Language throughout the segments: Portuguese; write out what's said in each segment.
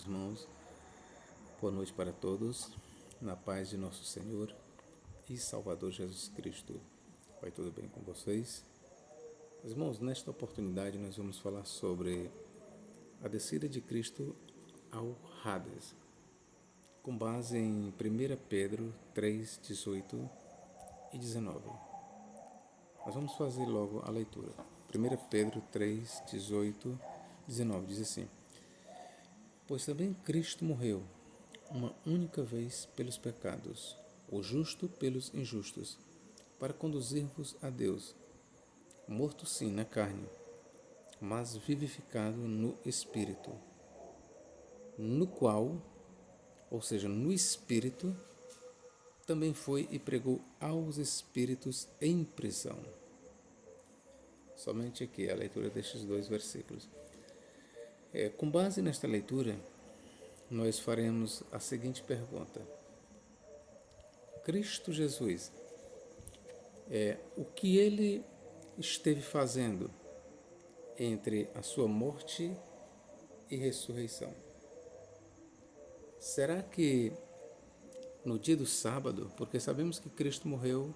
irmãos, boa noite para todos, na paz de nosso Senhor e Salvador Jesus Cristo. Vai tudo bem com vocês? Irmãos, nesta oportunidade nós vamos falar sobre a descida de Cristo ao Hades, com base em 1 Pedro 3, 18 e 19. Nós vamos fazer logo a leitura. 1 Pedro 3, 18 e 19 diz assim: Pois também Cristo morreu uma única vez pelos pecados, o justo pelos injustos, para conduzir-vos a Deus, morto sim na carne, mas vivificado no Espírito, no qual, ou seja, no Espírito, também foi e pregou aos espíritos em prisão. Somente aqui a leitura destes dois versículos. Com base nesta leitura, nós faremos a seguinte pergunta: Cristo Jesus, o que ele esteve fazendo entre a sua morte e ressurreição? Será que no dia do sábado, porque sabemos que Cristo morreu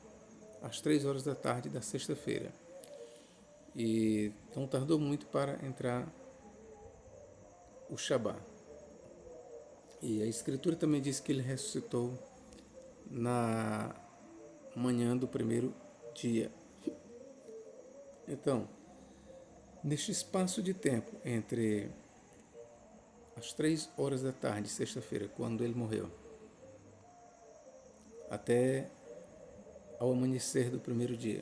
às 3 horas da tarde da sexta-feira, e não tardou muito para entrar o Shabá. E a Escritura também diz que ele ressuscitou na manhã do primeiro dia. Então, neste espaço de tempo entre as 3 horas da tarde, sexta-feira, quando ele morreu, até ao amanhecer do primeiro dia,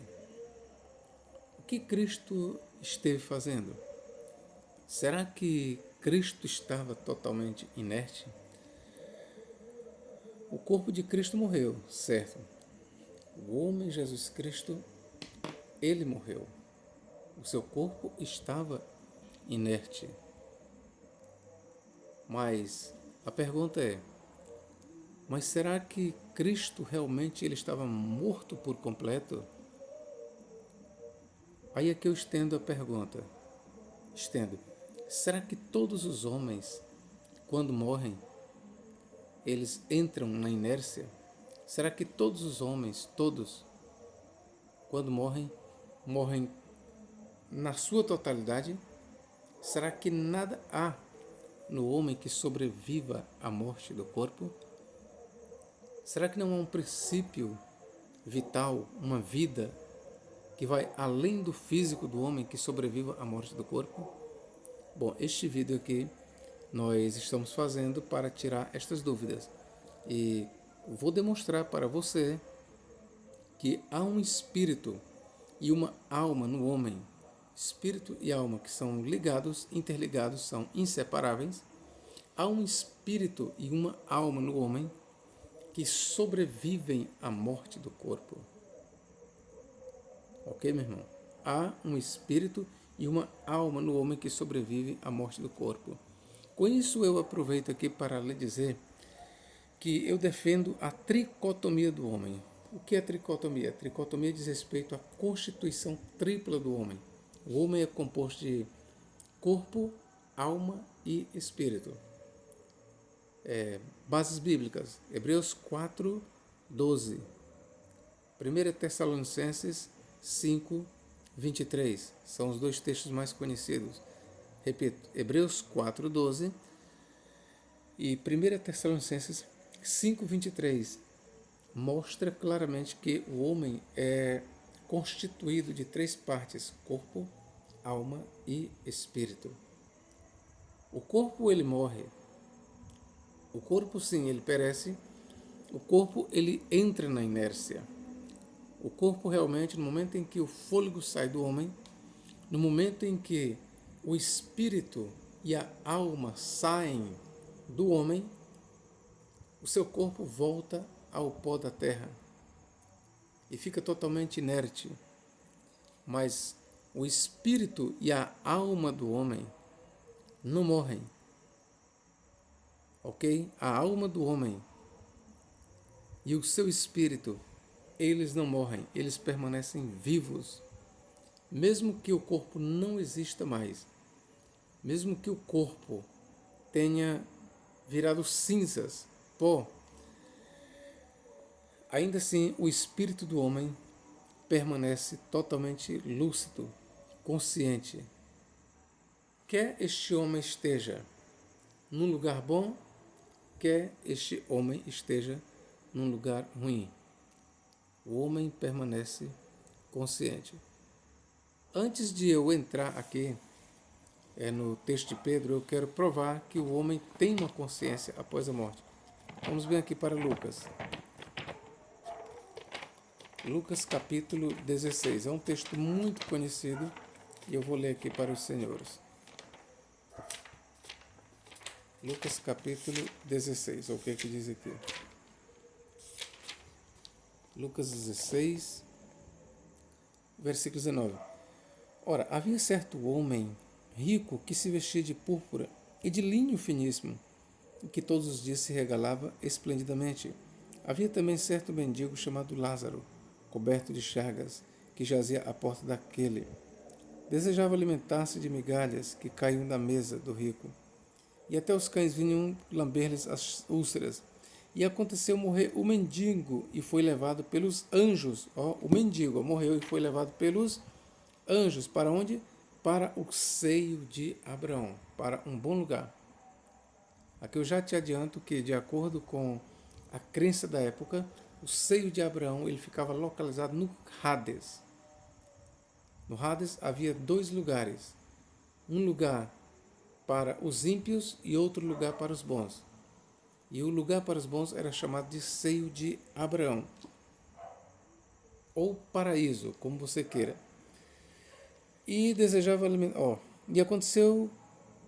o que Cristo esteve fazendo? Será que Cristo estava totalmente inerte? O corpo de Cristo morreu, certo? O homem Jesus Cristo, ele morreu. O seu corpo estava inerte. Mas a pergunta é: mas será que Cristo realmente ele estava morto por completo? Aí é que eu estendo a pergunta. Será que todos os homens, quando morrem, eles entram na inércia? Será que todos os homens, quando morrem na sua totalidade? Será que nada há no homem que sobreviva à morte do corpo? Será que não há um princípio vital, uma vida que vai além do físico do homem que sobreviva à morte do corpo? Bom, este vídeo aqui nós estamos fazendo para tirar estas dúvidas e vou demonstrar para você que há um espírito e uma alma no homem. Espírito e alma que são ligados, interligados, são inseparáveis. Há um espírito e uma alma no homem que sobrevivem à morte do corpo. Ok, meu irmão? Há um espírito e uma alma no homem que sobrevive à morte do corpo. Com isso eu aproveito aqui para lhe dizer que eu defendo a tricotomia do homem. O que é tricotomia? Tricotomia diz respeito à constituição tripla do homem. O homem é composto de corpo, alma e espírito. Bases bíblicas: Hebreus 4, 12. 1 Tessalonicenses 5, 23. São os dois textos mais conhecidos. Repito, Hebreus 4, 12 e 1 Tessalonicenses 5, 23. Mostra claramente que o homem é constituído de 3 partes: corpo, alma e espírito. O corpo ele morre. O corpo sim, ele perece. O corpo ele entra na inércia. O corpo realmente, no momento em que o fôlego sai do homem, no momento em que o espírito e a alma saem do homem, o seu corpo volta ao pó da terra e fica totalmente inerte. Mas o espírito e a alma do homem não morrem. Ok? A alma do homem e o seu espírito, eles não morrem, eles permanecem vivos. Mesmo que o corpo não exista mais, mesmo que o corpo tenha virado cinzas, pó. Ainda assim, o espírito do homem permanece totalmente lúcido, consciente. Quer este homem esteja num lugar bom, quer este homem esteja num lugar ruim. O homem permanece consciente. Antes de eu entrar aqui no texto de Pedro, eu quero provar que o homem tem uma consciência após a morte. Vamos bem aqui para Lucas. Lucas capítulo 16. É um texto muito conhecido e eu vou ler aqui para os senhores. Lucas capítulo 16. O que é que diz aqui? Lucas 16, versículo 19. Ora, havia certo homem rico que se vestia de púrpura e de linho finíssimo, e que todos os dias se regalava esplendidamente. Havia também certo mendigo chamado Lázaro, coberto de chagas, que jazia à porta daquele. Desejava alimentar-se de migalhas que caíam da mesa do rico, e até os cães vinham lamber-lhes as úlceras. E aconteceu morrer o mendigo e foi levado pelos anjos. O mendigo morreu e foi levado pelos anjos. Para onde? Para o seio de Abraão, para um bom lugar. Aqui eu já te adianto que, de acordo com a crença da época, o seio de Abraão ele ficava localizado no Hades. No Hades havia dois lugares. Um lugar para os ímpios e outro lugar para os bons. E o lugar para os bons era chamado de seio de Abraão. Ou paraíso, como você queira. E desejava alimentar. E aconteceu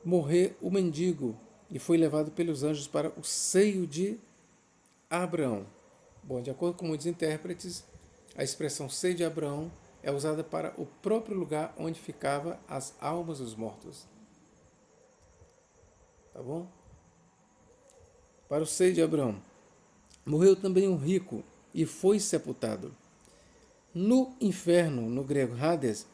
morrer o mendigo e foi levado pelos anjos para o seio de Abraão. Bom, de acordo com muitos intérpretes, a expressão seio de Abraão é usada para o próprio lugar onde ficavam as almas dos mortos. Tá bom? Para o seio de Abraão. Morreu também um rico e foi sepultado. No inferno, no grego Hades,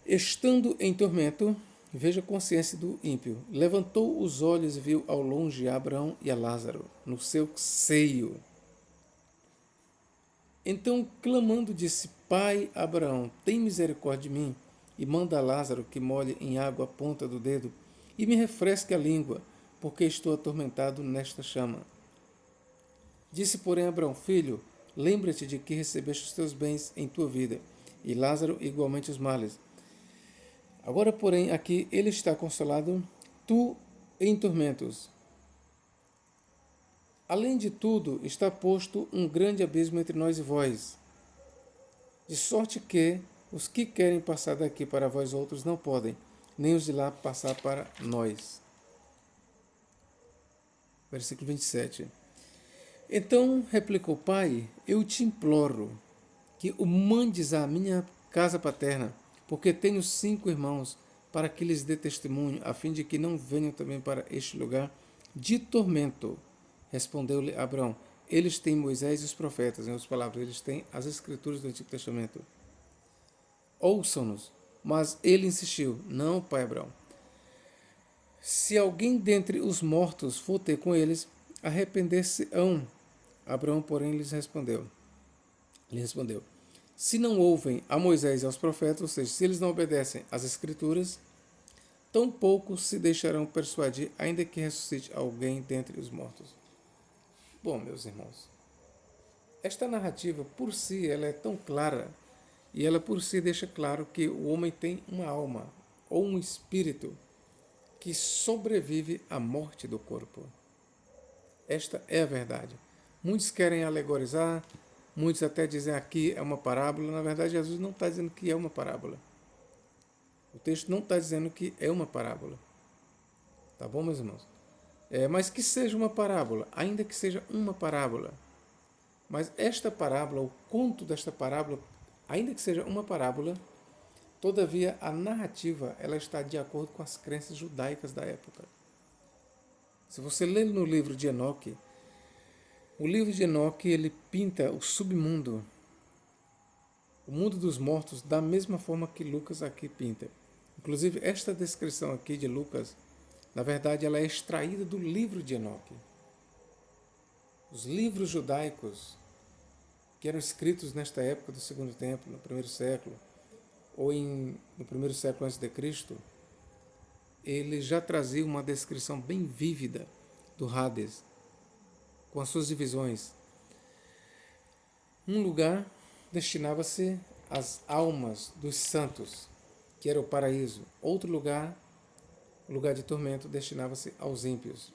estando em tormento, veja a consciência do ímpio, levantou os olhos e viu ao longe a Abraão e a Lázaro no seu seio. Então, clamando, disse: Pai Abraão, tem misericórdia de mim e manda a Lázaro que molhe em água a ponta do dedo e me refresque a língua, porque estou atormentado nesta chama. Disse, porém, Abraão: Filho, lembra-te de que recebeste os teus bens em tua vida, e Lázaro igualmente os males. Agora, porém, aqui ele está consolado, tu em tormentos. Além de tudo, está posto um grande abismo entre nós e vós, de sorte que os que querem passar daqui para vós outros não podem, nem os de lá passar para nós. Versículo 27. Então replicou: Pai, eu te imploro que o mandes à minha casa paterna, porque tenho 5 irmãos, para que lhes dê testemunho, a fim de que não venham também para este lugar de tormento. Respondeu-lhe Abraão: Eles têm Moisés e os profetas, em outras palavras, eles têm as escrituras do Antigo Testamento. Ouçam-nos. Mas ele insistiu: Não, pai Abraão. Se alguém dentre os mortos for ter com eles, arrepender-se-ão. Abraão, porém, lhe respondeu: Se não ouvem a Moisés e aos profetas, ou seja, se eles não obedecem às Escrituras, tampouco se deixarão persuadir, ainda que ressuscite alguém dentre os mortos. Bom, meus irmãos, esta narrativa por si ela é tão clara e ela por si deixa claro que o homem tem uma alma ou um espírito que sobrevive à morte do corpo. Esta é a verdade. Muitos querem alegorizar, muitos até dizem aqui é uma parábola. Na verdade, Jesus não está dizendo que é uma parábola. O texto não está dizendo que é uma parábola. Tá bom, meus irmãos? Mas que seja uma parábola, ainda que seja uma parábola. Mas esta parábola, o conto desta parábola, ainda que seja uma parábola, todavia a narrativa ela está de acordo com as crenças judaicas da época. Se você ler no livro de Enoque, o livro de Enoque ele pinta o submundo, o mundo dos mortos, da mesma forma que Lucas aqui pinta. Inclusive, esta descrição aqui de Lucas Na verdade, ela é extraída do livro de Enoque. Os livros judaicos que eram escritos nesta época do Segundo Templo, no primeiro século, ou no primeiro século antes de Cristo, ele já trazia uma descrição bem vívida do Hades, com as suas divisões. Um lugar destinava-se às almas dos santos, que era o paraíso. Outro lugar, o lugar de tormento, destinava-se aos ímpios.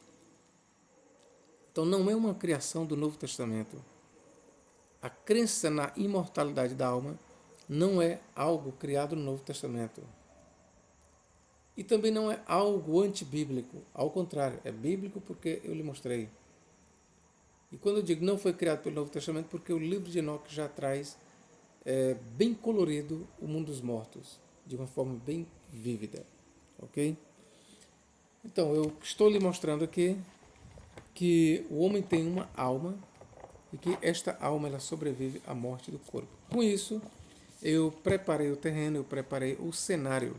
Então não é uma criação do Novo Testamento. A crença na imortalidade da alma não é algo criado no Novo Testamento. E também não é algo antibíblico. Ao contrário, é bíblico porque eu lhe mostrei. E quando eu digo não foi criado pelo Novo Testamento, porque o livro de Enoque já traz bem colorido o mundo dos mortos, de uma forma bem vívida. Ok? Então, eu estou lhe mostrando aqui que o homem tem uma alma e que esta alma ela sobrevive à morte do corpo. Com isso, eu preparei o terreno, eu preparei o cenário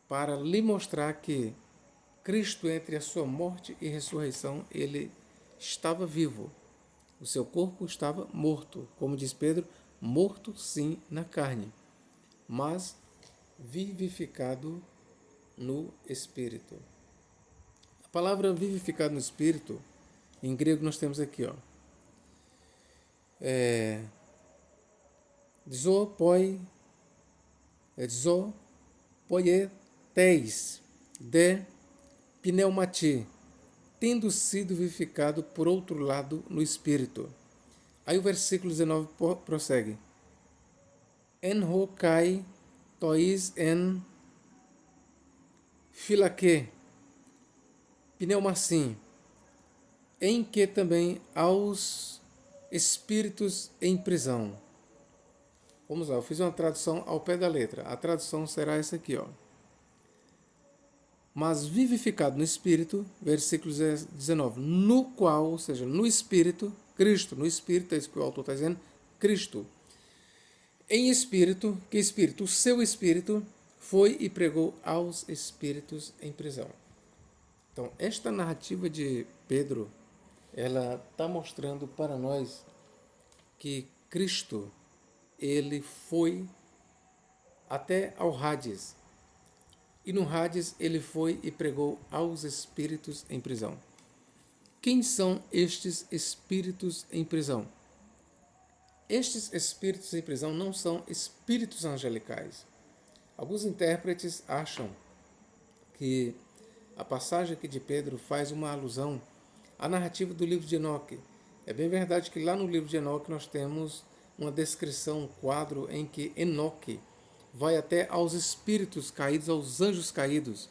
para lhe mostrar que Cristo, entre a sua morte e ressurreição, ele estava vivo. O seu corpo estava morto, como diz Pedro, morto sim na carne, mas vivificado no Espírito. A palavra vivificado no Espírito, em grego nós temos aqui, poietes de pneumati, tendo sido vivificado por outro lado no Espírito. Aí o versículo 19 prossegue. Enhokai tois en filake pneumacim, em que também aos espíritos em prisão. Vamos lá, eu fiz uma tradução ao pé da letra. A tradução será essa aqui, Mas vivificado no Espírito, versículo 19, no qual, ou seja, no Espírito, Cristo, no Espírito, é isso que o autor está dizendo, Cristo. Em Espírito, que Espírito? O seu Espírito foi e pregou aos espíritos em prisão. Então, esta narrativa de Pedro, ela está mostrando para nós que Cristo, ele foi até ao Hades. E no Hades ele foi e pregou aos espíritos em prisão. Quem são estes espíritos em prisão? Estes espíritos em prisão não são espíritos angelicais. Alguns intérpretes acham que a passagem aqui de Pedro faz uma alusão à narrativa do livro de Enoque. É bem verdade que lá no livro de Enoque nós temos uma descrição, um quadro em que Enoque vai até aos espíritos caídos, aos anjos caídos,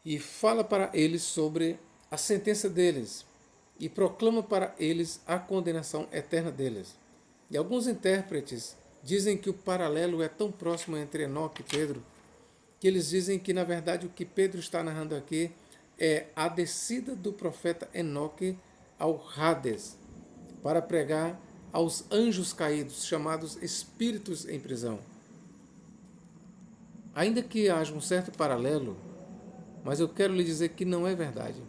e fala para eles sobre a sentença deles e proclama para eles a condenação eterna deles. E alguns intérpretes dizem que o paralelo é tão próximo entre Enoque e Pedro, que eles dizem que, na verdade, o que Pedro está narrando aqui é a descida do profeta Enoque ao Hades, para pregar aos anjos caídos, chamados espíritos em prisão. Ainda que haja um certo paralelo, mas eu quero lhe dizer que não é verdade.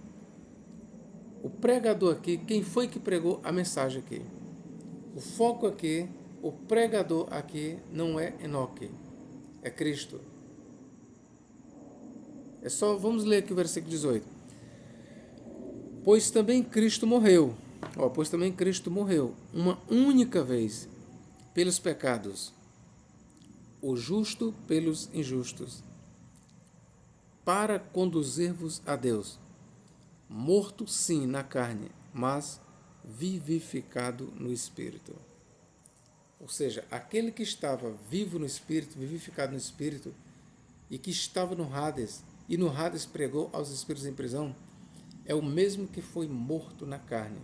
O pregador aqui, quem foi que pregou a mensagem aqui? O foco aqui, o pregador aqui não é Enoque, é Cristo. Vamos ler aqui o versículo 18. Pois também Cristo morreu, uma única vez pelos pecados, o justo pelos injustos, para conduzir-vos a Deus, morto sim na carne, mas vivificado no Espírito. Ou seja, aquele que estava vivo no Espírito, vivificado no Espírito, e que estava no Hades, e no Hades pregou aos espíritos em prisão, é o mesmo que foi morto na carne.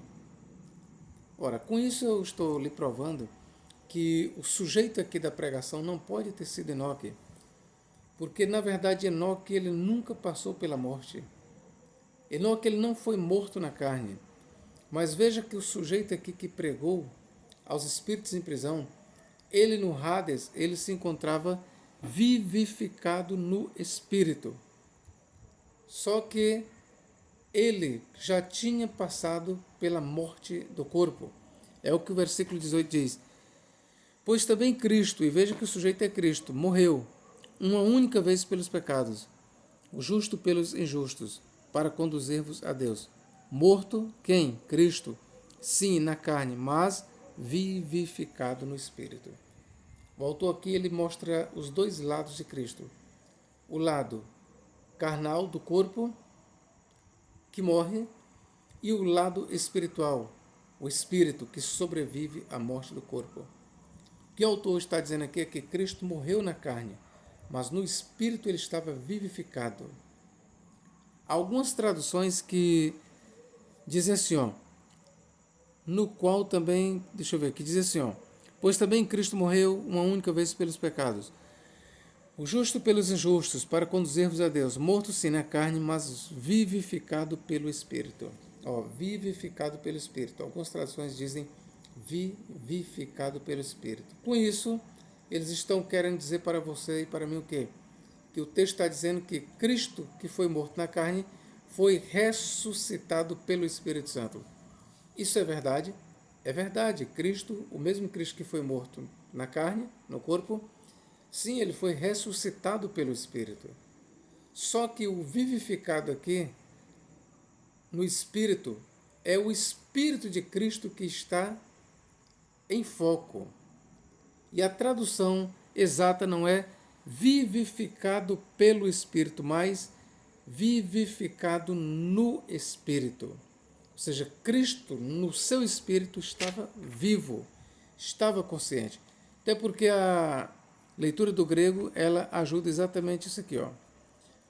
Ora, com isso eu estou lhe provando que o sujeito aqui da pregação não pode ter sido Enoque, porque na verdade Enoque ele nunca passou pela morte. Enoque ele não foi morto na carne, mas veja que o sujeito aqui que pregou aos espíritos em prisão, ele no Hades, ele se encontrava vivificado no Espírito. Só que ele já tinha passado pela morte do corpo. É o que o versículo 18 diz. Pois também Cristo, e veja que o sujeito é Cristo, morreu uma única vez pelos pecados, o justo pelos injustos, para conduzir-vos a Deus. Morto, quem? Cristo. Sim, na carne, mas vivificado no Espírito. O autor aqui ele mostra os dois lados de Cristo. O lado carnal do corpo, que morre, e o lado espiritual, o espírito que sobrevive à morte do corpo. O que o autor está dizendo aqui é que Cristo morreu na carne, mas no espírito ele estava vivificado. Há algumas traduções que dizem assim, ó, no qual também, deixa eu ver, que diz assim, ó, pois também Cristo morreu uma única vez pelos pecados, o justo pelos injustos, para conduzir-vos a Deus, morto sim na carne, mas vivificado pelo Espírito. Ó, vivificado pelo Espírito. Algumas traduções dizem vivificado pelo Espírito. Com isso, eles estão querendo dizer para você e para mim o quê? Que o texto está dizendo que Cristo, que foi morto na carne, foi ressuscitado pelo Espírito Santo. Isso é verdade? É verdade. Cristo, o mesmo Cristo que foi morto na carne, no corpo, sim, ele foi ressuscitado pelo Espírito. Só que o vivificado aqui, no Espírito, é o Espírito de Cristo que está em foco. E a tradução exata não é vivificado pelo Espírito, mas vivificado no Espírito. Ou seja, Cristo, no seu Espírito, estava vivo, estava consciente. Até porque a leitura do grego, ela ajuda exatamente isso aqui, ó.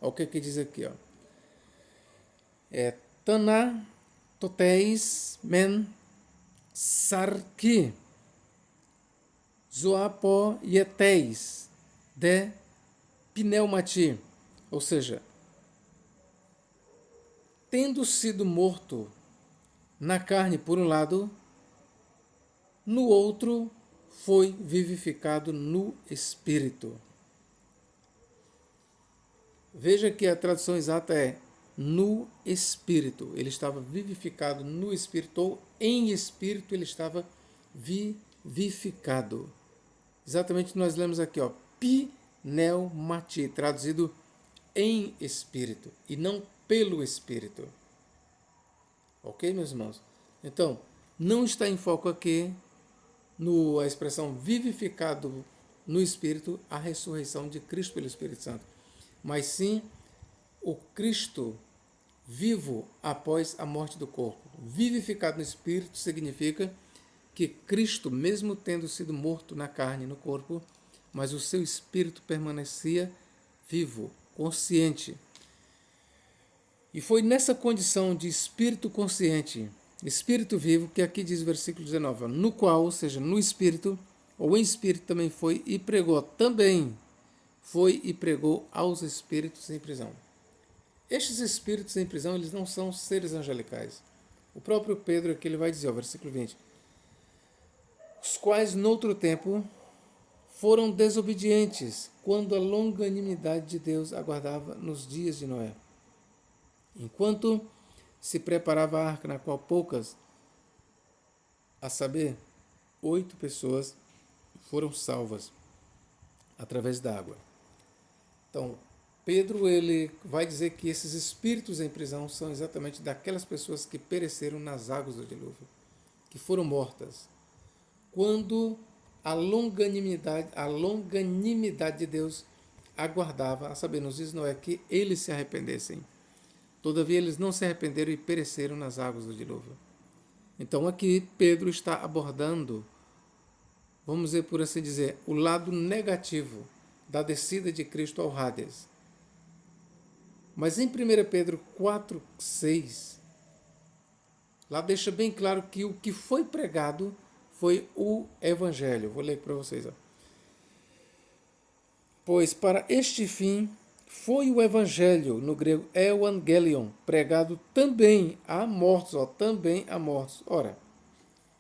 Olha o que diz aqui, ó. Tana toteis men sarki zoapoieteis de pneumati. Ou seja, tendo sido morto na carne por um lado, no outro foi vivificado no Espírito. Veja que a tradução exata é no Espírito. Ele estava vivificado no Espírito, ou em Espírito ele estava vivificado. Exatamente nós lemos aqui, ó, pneumati, traduzido em Espírito, e não pelo Espírito. Ok, meus irmãos? Então, não está em foco aqui a expressão vivificado no Espírito, a ressurreição de Cristo pelo Espírito Santo, mas sim o Cristo vivo após a morte do corpo. Vivificado no Espírito significa que Cristo, mesmo tendo sido morto na carne, no corpo, mas o seu Espírito permanecia vivo, consciente. E foi nessa condição de Espírito consciente, Espírito vivo, que aqui diz o versículo 19, no qual, ou seja, no Espírito, ou em Espírito também foi e pregou, também foi e pregou aos espíritos em prisão. Estes espíritos em prisão, eles não são seres angelicais. O próprio Pedro aqui ele vai dizer, ó, versículo 20, os quais, noutro tempo, foram desobedientes, quando a longanimidade de Deus aguardava nos dias de Noé. Enquanto se preparava a arca, na qual poucas, a saber, 8 pessoas foram salvas através da água. Então, Pedro ele vai dizer que esses espíritos em prisão são exatamente daquelas pessoas que pereceram nas águas do dilúvio, que foram mortas. Quando a longanimidade de Deus aguardava, a saber, nos diz Noé, que eles se arrependessem. Todavia, eles não se arrependeram e pereceram nas águas do dilúvio. Então, aqui, Pedro está abordando, vamos dizer por assim dizer, o lado negativo da descida de Cristo ao Hades. Mas em 1 Pedro 4,6, lá deixa bem claro que o que foi pregado foi o Evangelho. Vou ler para vocês. Ó. Pois para este fim foi o Evangelho, no grego Evangelion, pregado também a mortos. Ó, também a mortos. Ora,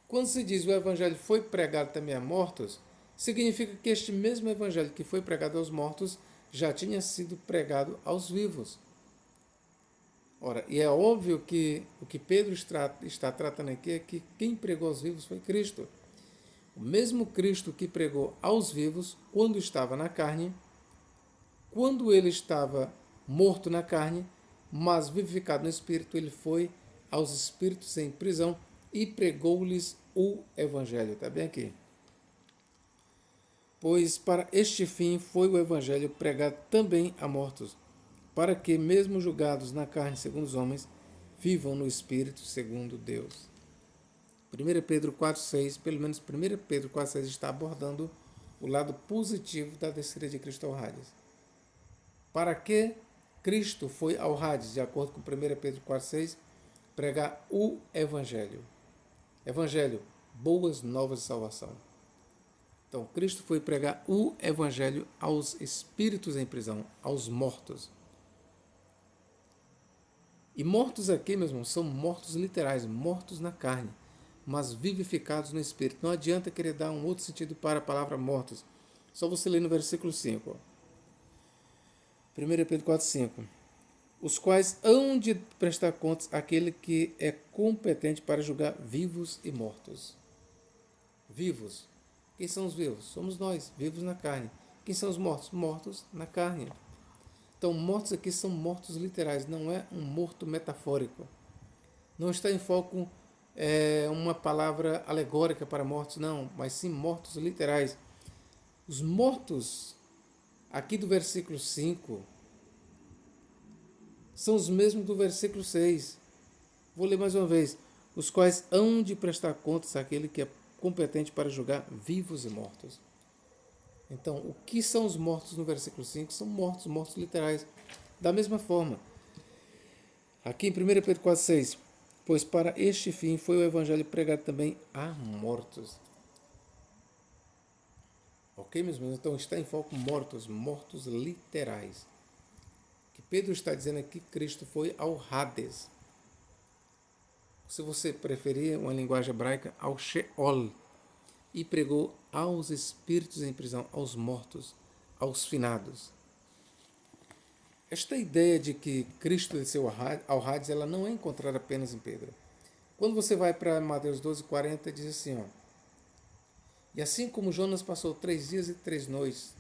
quando se diz o Evangelho foi pregado também a mortos, significa que este mesmo Evangelho que foi pregado aos mortos já tinha sido pregado aos vivos. Ora, e é óbvio que o que Pedro está tratando aqui é que quem pregou aos vivos foi Cristo. O mesmo Cristo que pregou aos vivos quando estava na carne, quando ele estava morto na carne, mas vivificado no Espírito, ele foi aos espíritos em prisão e pregou-lhes o Evangelho. Está bem aqui. Pois para este fim foi o Evangelho pregado também a mortos, para que, mesmo julgados na carne segundo os homens, vivam no Espírito segundo Deus. 1 Pedro 4,6, pelo menos 1 Pedro 4,6 está abordando o lado positivo da descida de Cristo ao Hades. Para que Cristo foi ao Hades, de acordo com 1 Pedro 4,6, pregar o Evangelho. Evangelho, boas novas de salvação. Então, Cristo foi pregar o Evangelho aos espíritos em prisão, aos mortos. E mortos aqui, meus irmãos, são mortos literais, mortos na carne, mas vivificados no Espírito. Não adianta querer dar um outro sentido para a palavra mortos. Só você ler no versículo 5. 1 Pedro 4,5. Os quais hão de prestar contas àquele que é competente para julgar vivos e mortos. Vivos. Quem são os vivos? Somos nós, vivos na carne. Quem são os mortos? Mortos na carne. Então, mortos aqui são mortos literais, não é um morto metafórico. Não está em foco uma palavra alegórica para mortos, não, mas sim mortos literais. Os mortos, aqui do versículo 5, são os mesmos do versículo 6. Vou ler mais uma vez. Os quais hão de prestar contas àquele que é competente para julgar vivos e mortos. Então, o que são os mortos no versículo 5? São mortos, mortos literais. Da mesma forma, aqui em 1 Pedro 4,6, pois para este fim foi o Evangelho pregado também a mortos. Ok, meus irmãos? Então está em foco mortos, mortos literais. Que Pedro está dizendo aqui que Cristo foi ao Hades. Se você preferir uma linguagem hebraica, ao Sheol. E pregou aos espíritos em prisão, aos mortos, aos finados. Esta ideia de que Cristo desceu ao Hades, ela não é encontrada apenas em Pedro. Quando você vai para Mateus 12,40, diz assim, ó, e assim como Jonas passou 3 dias e 3 noites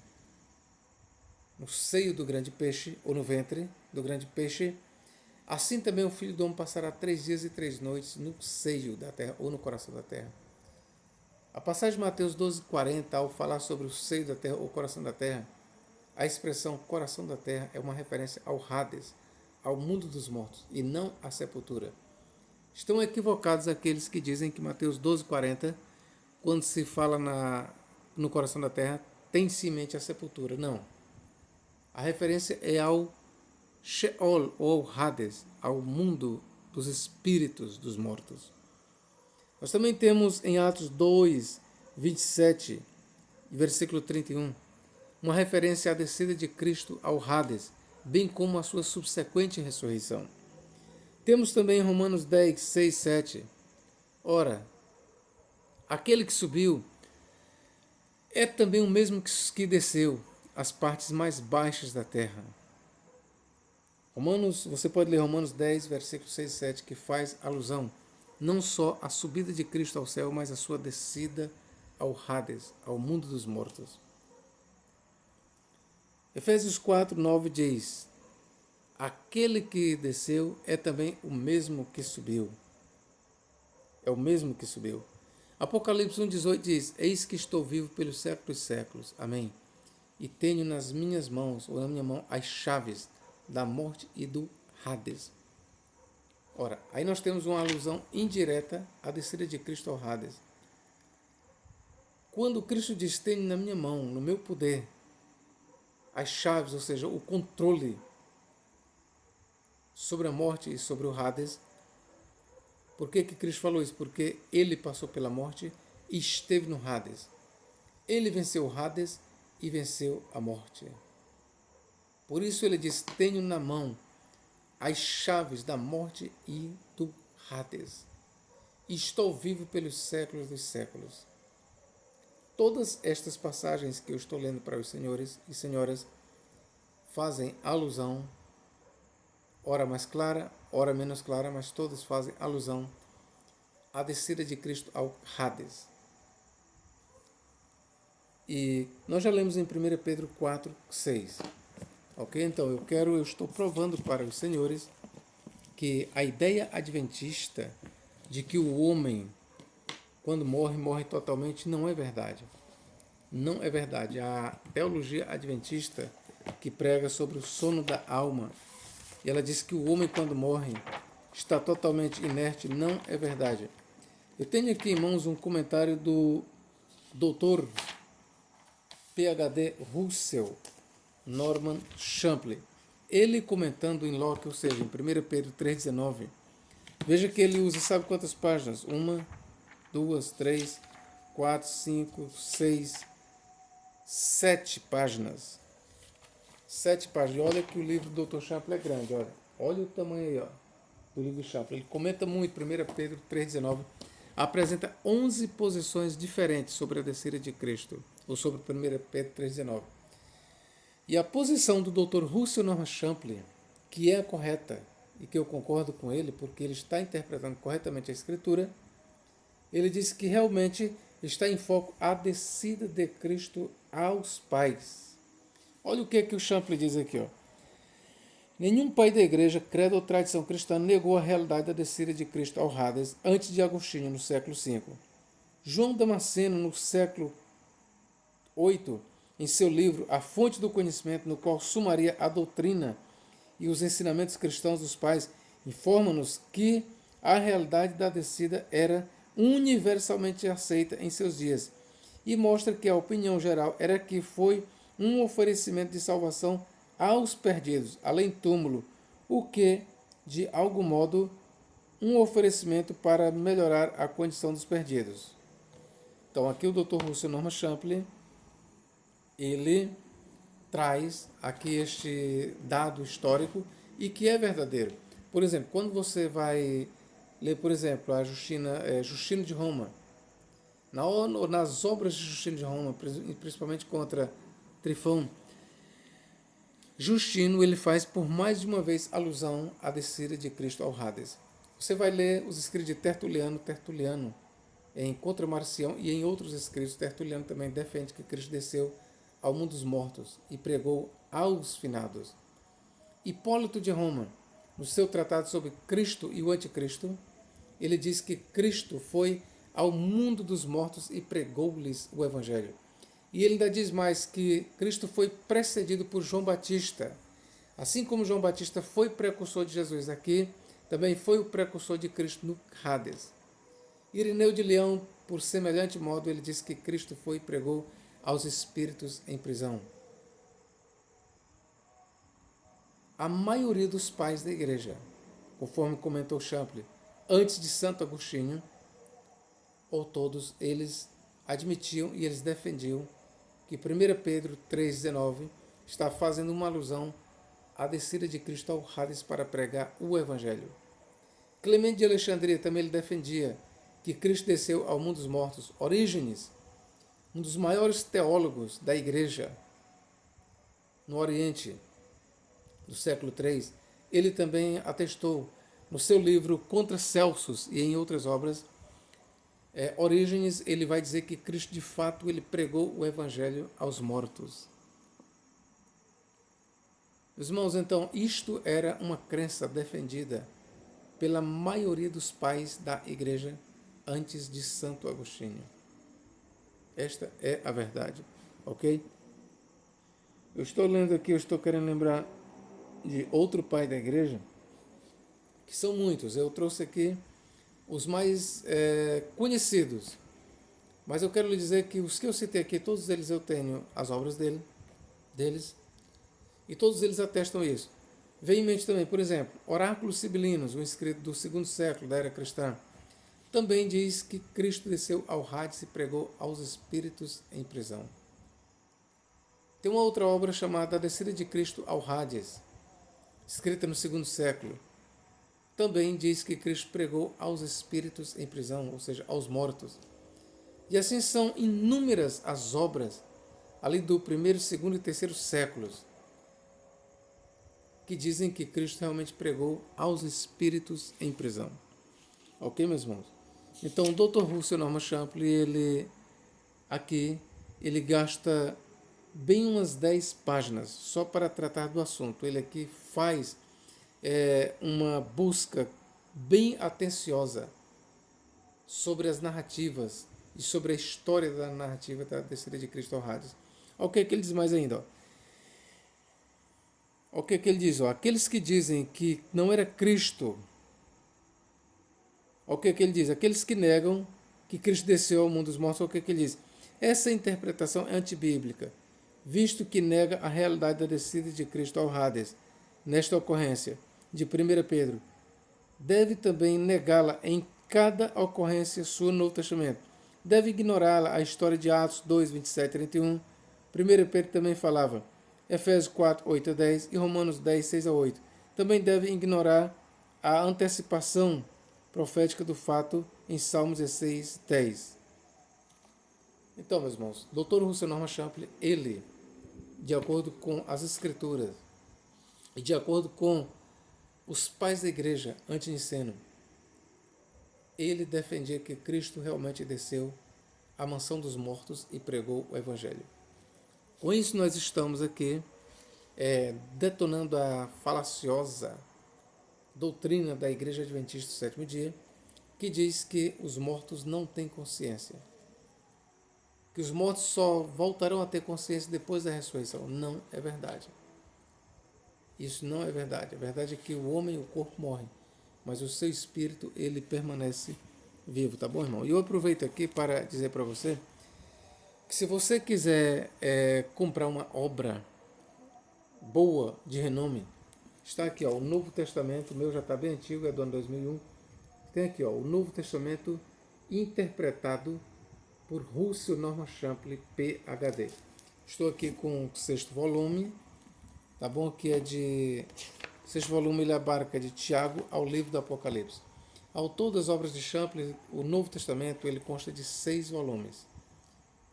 no seio do grande peixe, ou no ventre do grande peixe, assim também o Filho do Homem passará 3 dias e 3 noites no seio da terra, ou no coração da terra. A passagem de Mateus 12,40, ao falar sobre o seio da terra, ou coração da terra, a expressão coração da terra é uma referência ao Hades, ao mundo dos mortos, e não à sepultura. Estão equivocados aqueles que dizem que Mateus 12,40, quando se fala no coração da terra, tem-se em mente a sepultura. Não. A referência é ao Sheol, ou ao Hades, ao mundo dos espíritos dos mortos. Nós também temos em Atos 2, 27, versículo 31, uma referência à descida de Cristo ao Hades, bem como a sua subsequente ressurreição. Temos também em Romanos 10, 6, 7. Ora, aquele que subiu é também o mesmo que desceu às partes mais baixas da terra. Você pode ler Romanos 10, versículo 6 e 7, que faz alusão não só à subida de Cristo ao céu, mas à sua descida ao Hades, ao mundo dos mortos. Efésios 4, 9 diz, aquele que desceu é também o mesmo que subiu. É o mesmo que subiu. Apocalipse 1, 18 diz, eis que estou vivo pelos séculos dos séculos. Amém. E tenho nas minhas mãos, ou na minha mão, as chaves da morte e do Hades. Ora, aí nós temos uma alusão indireta à descida de Cristo ao Hades. Quando Cristo diz, tenho na minha mão, no meu poder, as chaves, ou seja, o controle sobre a morte e sobre o Hades. Por que Cristo falou isso? Porque ele passou pela morte e esteve no Hades. Ele venceu o Hades e venceu a morte. Por isso ele diz, tenho na mão as chaves da morte e do Hades. E estou vivo pelos séculos dos séculos. Todas estas passagens que eu estou lendo para os senhores e senhoras fazem alusão, ora mais clara, ora menos clara, mas todas fazem alusão à descida de Cristo ao Hades. E nós já lemos em 1 Pedro 4, 6. Ok? Então eu estou provando para os senhores que a ideia adventista de que o homem, quando morre, morre totalmente, não é verdade. Não é verdade. A teologia adventista, que prega sobre o sono da alma, e ela diz que o homem, quando morre, está totalmente inerte, não é verdade. Eu tenho aqui em mãos um comentário do Dr. PhD Russell Norman Champlin. Ele comentando em Locke, ou seja, em 1 Pedro 3,19. Veja que ele usa, sabe quantas páginas? 1, 2, 3, 4, 5, 6, 7 páginas. 7 páginas. Olha que o livro do Dr. Champlin é grande, olha. Olha o tamanho aí, ó, do livro Champlin. Ele comenta muito, 1 Pedro 3,19. Apresenta 11 posições diferentes sobre a descida de Cristo, ou sobre 1 Pedro 3,19. E a posição do Dr. Russell Norman Champlin, que é a correta, e que eu concordo com ele, porque ele está interpretando corretamente a Escritura, ele diz que realmente está em foco a descida de Cristo aos pais. Olha o que o Champlin diz aqui, ó. Nenhum pai da igreja, credo ou tradição cristã negou a realidade da descida de Cristo ao Hades antes de Agostinho, no século V. João Damasceno, no século VIII, em seu livro A Fonte do Conhecimento, no qual sumaria a doutrina e os ensinamentos cristãos dos pais, informa-nos que a realidade da descida era universalmente aceita em seus dias e mostra que a opinião geral era que foi um oferecimento de salvação aos perdidos, além túmulo, o que, de algum modo, um oferecimento para melhorar a condição dos perdidos. Então aqui o Dr. Russell Norman Champlin, ele traz aqui este dado histórico e que é verdadeiro. Por exemplo, quando você vai ler, por exemplo, a Justino de Roma, nas obras de Justino de Roma, principalmente contra Trifão, Justino ele faz por mais de uma vez alusão à descida de Cristo ao Hades. Você vai ler os escritos de Tertuliano em Contra Marcião e em outros escritos, Tertuliano também defende que Cristo desceu ao mundo dos mortos e pregou aos finados. Hipólito de Roma, no seu tratado sobre Cristo e o Anticristo, ele diz que Cristo foi ao mundo dos mortos e pregou-lhes o Evangelho. E ele ainda diz mais que Cristo foi precedido por João Batista. Assim como João Batista foi precursor de Jesus aqui, também foi o precursor de Cristo no Hades. Irineu de Leão, por semelhante modo, ele diz que Cristo foi e pregou aos espíritos em prisão. A maioria dos pais da igreja, conforme comentou Champlin, antes de Santo Agostinho, ou todos, eles admitiam e eles defendiam que 1 Pedro 3,19 está fazendo uma alusão à descida de Cristo ao Hades para pregar o Evangelho. Clemente de Alexandria também ele defendia que Cristo desceu ao mundo dos mortos. Orígenes, um dos maiores teólogos da igreja no Oriente do século III, ele também atestou no seu livro Contra Celsus e em outras obras, Orígenes, ele vai dizer que Cristo de fato ele pregou o Evangelho aos mortos. Meus irmãos, então, isto era uma crença defendida pela maioria dos pais da igreja antes de Santo Agostinho. Esta é a verdade, ok? Eu estou lendo aqui, eu estou querendo lembrar de outro pai da igreja, que são muitos. Eu trouxe aqui os mais conhecidos. Mas eu quero lhe dizer que os que eu citei aqui, todos eles eu tenho as obras deles, e todos eles atestam isso. Vem em mente também, por exemplo, Oráculos Sibilinos, um escrito do segundo século da era cristã, também diz que Cristo desceu ao Hades e pregou aos espíritos em prisão. Tem uma outra obra chamada A Descida de Cristo ao Hades, escrita no segundo século. Também diz que Cristo pregou aos espíritos em prisão, ou seja, aos mortos. E assim são inúmeras as obras ali do primeiro, segundo e terceiro séculos. que dizem que Cristo realmente pregou aos espíritos em prisão. Ok, meus irmãos? Então, o Dr. Russell Norman Champlin, ele gasta bem umas 10 páginas só para tratar do assunto. Ele aqui faz uma busca bem atenciosa sobre as narrativas e sobre a história da narrativa da descida de Cristo ao Hades. Olha o que ele diz mais ainda. Olha o que ele diz. Aqueles que dizem que não era Cristo. Olha o que ele diz. Aqueles que negam que Cristo desceu ao mundo dos mortos. Olha o que ele diz. Essa interpretação é antibíblica, visto que nega a realidade da descida de Cristo ao Hades. Nesta ocorrência de 1 Pedro, deve também negá-la em cada ocorrência sua no Novo Testamento. Deve ignorá-la a história de Atos 2, 27 e 31. 1 Pedro também falava, Efésios 4, 8 a 10 e Romanos 10, 6 a 8. Também deve ignorar a antecipação profética do fato em Salmos 16, 10. Então, meus irmãos, Dr. Russell Norman Champlin, ele, de acordo com as Escrituras e de acordo com os pais da igreja antes Niceno, ele defendia que Cristo realmente desceu à mansão dos mortos e pregou o Evangelho. Com isso, nós estamos aqui detonando a falaciosa doutrina da Igreja Adventista do Sétimo Dia, que diz que os mortos não têm consciência. Que os mortos só voltarão a ter consciência depois da ressurreição. Não é verdade. Isso não é verdade. A verdade é que o homem, o corpo morre, mas o seu espírito, ele permanece vivo, tá bom, irmão? E eu aproveito aqui para dizer para você que se você quiser comprar uma obra boa, de renome, está aqui, ó, o Novo Testamento, o meu já está bem antigo, é do ano 2001. Tem aqui, ó, o Novo Testamento interpretado por Russell Norman Champlin, PhD. Estou aqui com o 6º volume, tá bom? Que é de... 6º volume, ele abarca de Tiago ao livro do Apocalipse. Ao todo das obras de Champlin, o Novo Testamento, ele consta de 6 volumes,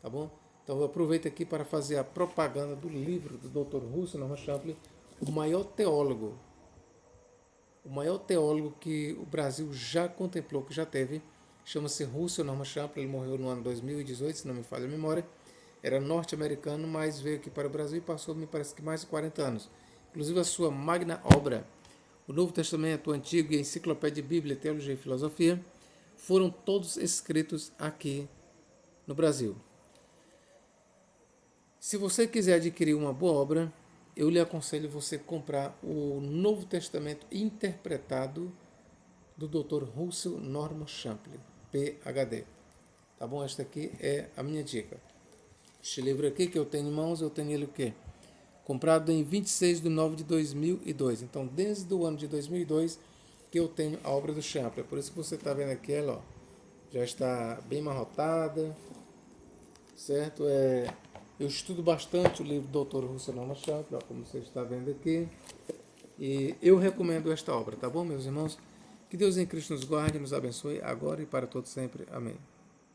tá bom? Então eu aproveito aqui para fazer a propaganda do livro do Dr. Russell Norman Champlin, o maior teólogo que o Brasil já contemplou, que já teve. Chama-se Russell Norman Champlin, ele morreu no ano 2018, se não me falha a memória. Era norte-americano, mas veio aqui para o Brasil e passou, me parece que mais de 40 anos. Inclusive a sua magna obra, o Novo Testamento, o Antigo e a Enciclopédia de Bíblia, Teologia e Filosofia, foram todos escritos aqui no Brasil. Se você quiser adquirir uma boa obra, eu lhe aconselho você comprar o Novo Testamento interpretado do Dr. Russell Norman Champlin, PhD. Tá bom? Esta aqui é a minha dica. Este livro aqui que eu tenho em mãos, eu tenho ele o quê? Comprado em 26 de nove de 2002. Então, desde o ano de 2002 que eu tenho a obra do Champlin. Por isso que você está vendo aqui, ela, ó, já está bem amarrotada, certo? Eu estudo bastante o livro do Dr. Russell Norman Champlin, como você está vendo aqui. E eu recomendo esta obra, tá bom, meus irmãos? Que Deus em Cristo nos guarde e nos abençoe agora e para todo sempre. Amém.